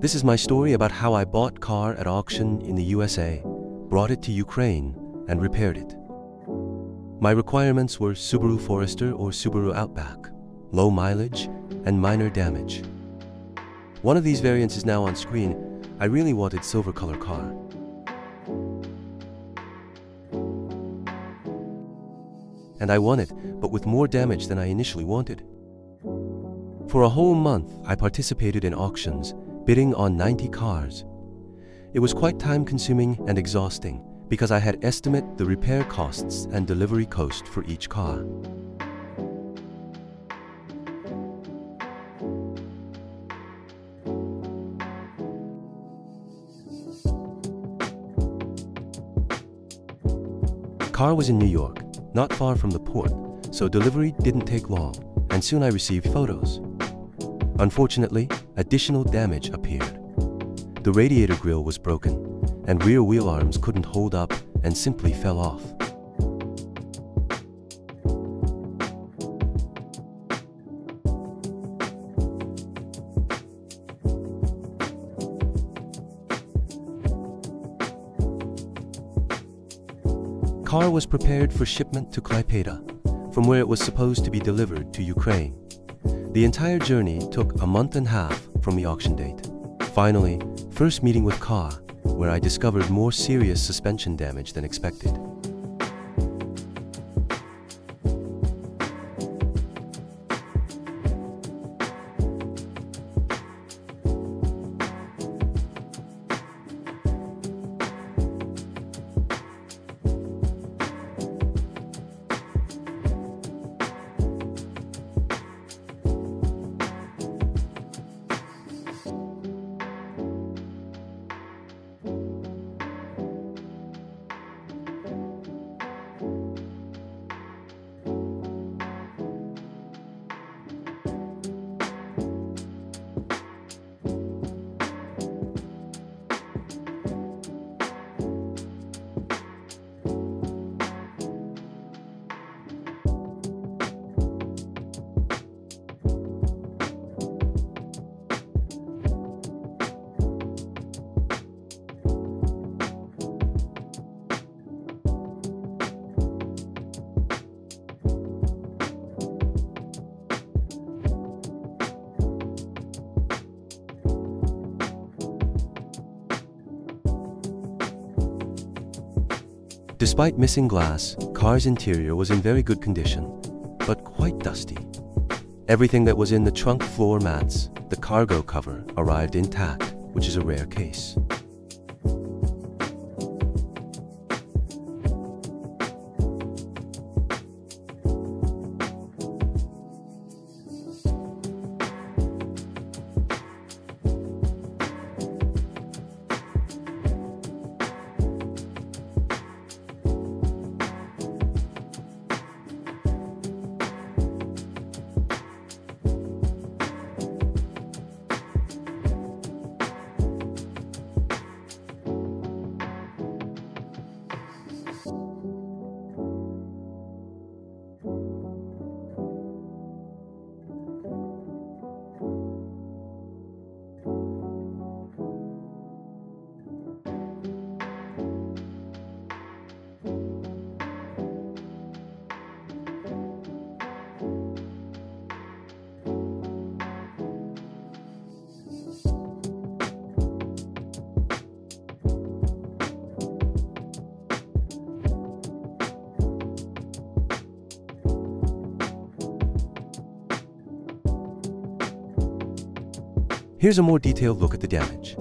This is my story about how I bought car at auction in the USA, brought it to Ukraine, and repaired it. My requirements were Subaru Forester or Subaru Outback, low mileage, and minor damage. One of these variants is now on screen. I really wanted silver color car. And I won it, but with more damage than I initially wanted. For a whole month, I participated in auctions, bidding on 90 cars. It was quite time-consuming and exhausting because I had estimated the repair costs and delivery cost for each car. Car was in New York, not far from the port, so delivery didn't take long, and soon I received photos. Unfortunately, additional damage appeared. The radiator grille was broken, and rear wheel arms couldn't hold up and simply fell off. Car was prepared for shipment to Klaipėda, from where it was supposed to be delivered to Ukraine. The entire journey took a month and a half from the auction date. Finally, first meeting with car, where I discovered more serious suspension damage than expected. Despite missing glass, car's interior was in very good condition, but quite dusty. Everything that was in the trunk floor mats, the cargo cover, arrived intact, which is a rare case. Here's a more detailed look at the damage.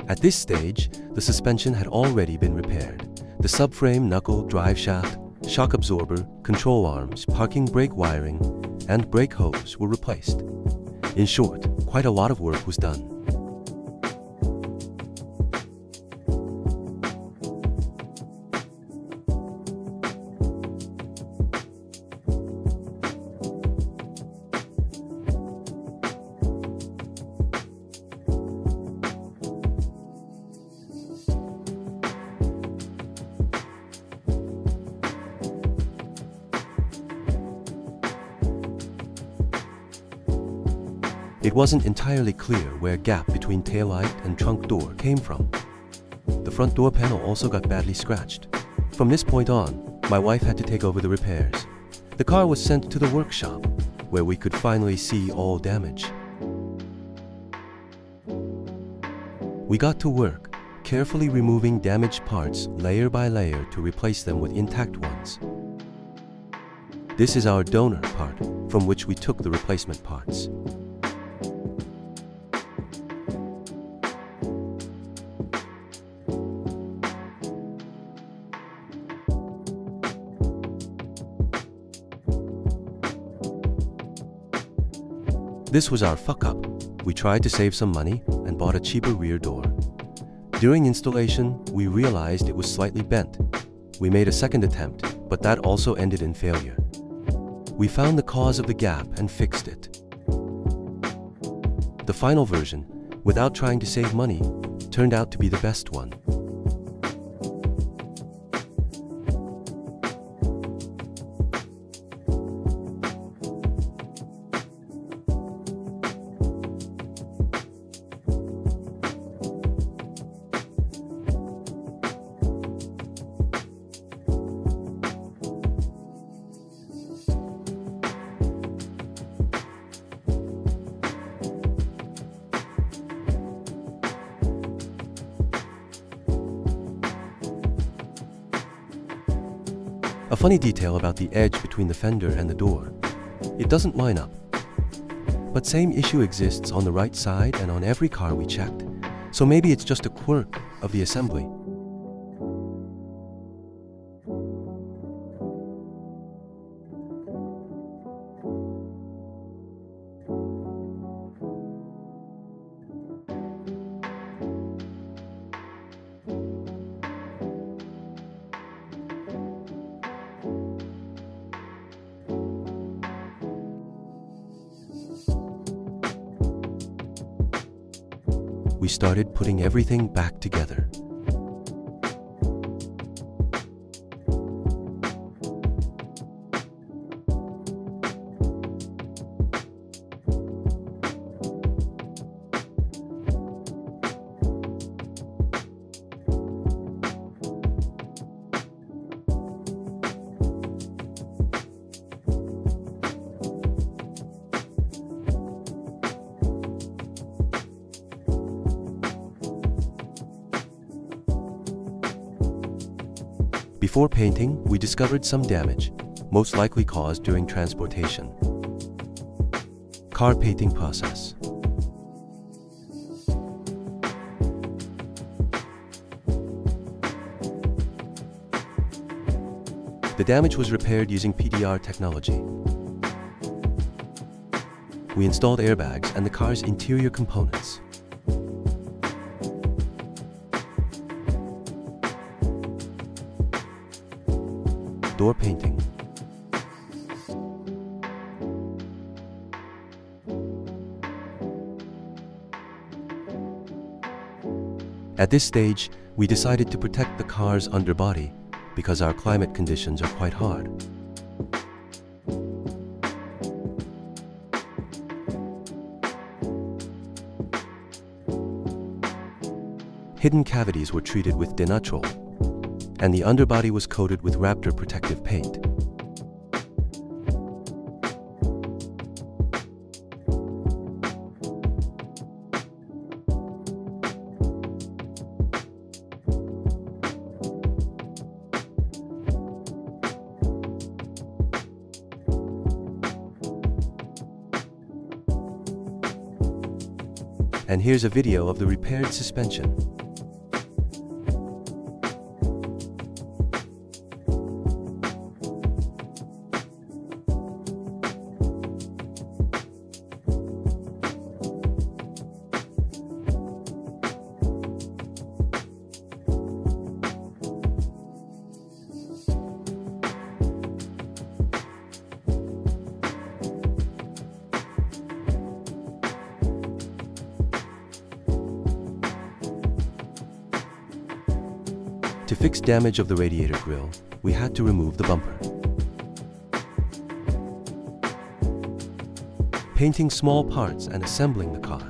At this stage, the suspension had already been repaired. The subframe, knuckle, drive shaft, shock absorber, control arms, parking brake wiring, and brake hose were replaced. In short, quite a lot of work was done. It wasn't entirely clear where gap between taillight and trunk door came from. The front door panel also got badly scratched. From this point on, my wife had to take over the repairs. The car was sent to the workshop, where we could finally see all damage. We got to work, carefully removing damaged parts layer by layer to replace them with intact ones. This is our donor part, from which we took the replacement parts. This was our fuck-up. We tried to save some money and bought a cheaper rear door. During installation, we realized it was slightly bent. We made a second attempt, but that also ended in failure. We found the cause of the gap and fixed it. The final version, without trying to save money, turned out to be the best one. A funny detail about the edge between the fender and the door. It doesn't line up. But same issue exists on the right side and on every car we checked, so maybe it's just a quirk of the assembly. We started putting everything back together. Before painting, we discovered some damage, most likely caused during transportation. Car painting process. The damage was repaired using PDR technology. We installed airbags and the car's interior components. Door painting. At this stage, we decided to protect the car's underbody because our climate conditions are quite hard. Hidden cavities were treated with denatural, and the underbody was coated with Raptor protective paint. And here's a video of the repaired suspension. To fix damage of the radiator grille, we had to remove the bumper. painting small parts and assembling the car.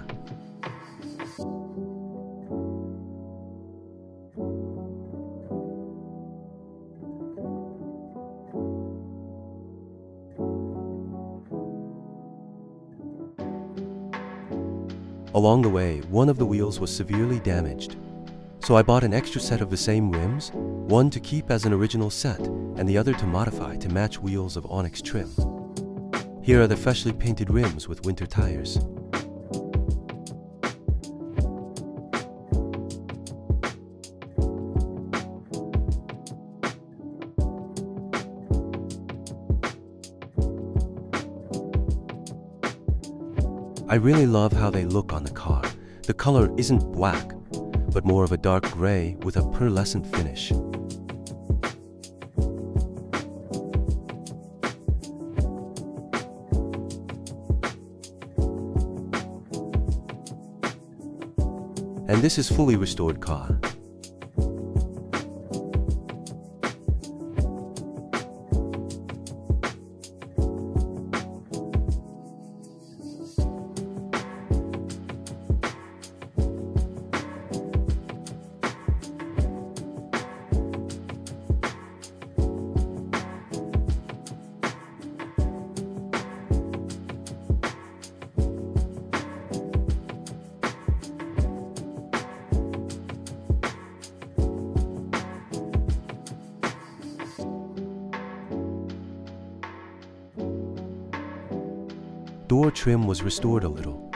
Along the way, one of the wheels was severely damaged, so I bought an extra set of the same rims, one to keep as an original set and the other to modify to match wheels of onyx trim. Here are the freshly painted rims with winter tires. I really love how they look on the car. The color isn't black, but more of a dark gray with a pearlescent finish. And this is fully restored car. Door trim was restored a little.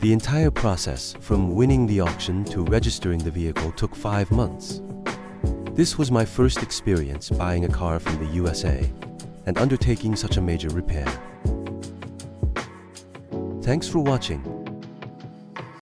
The entire process, from winning the auction to registering the vehicle, took 5 months. This was my first experience buying a car from the USA and undertaking such a major repair. Thanks for watching.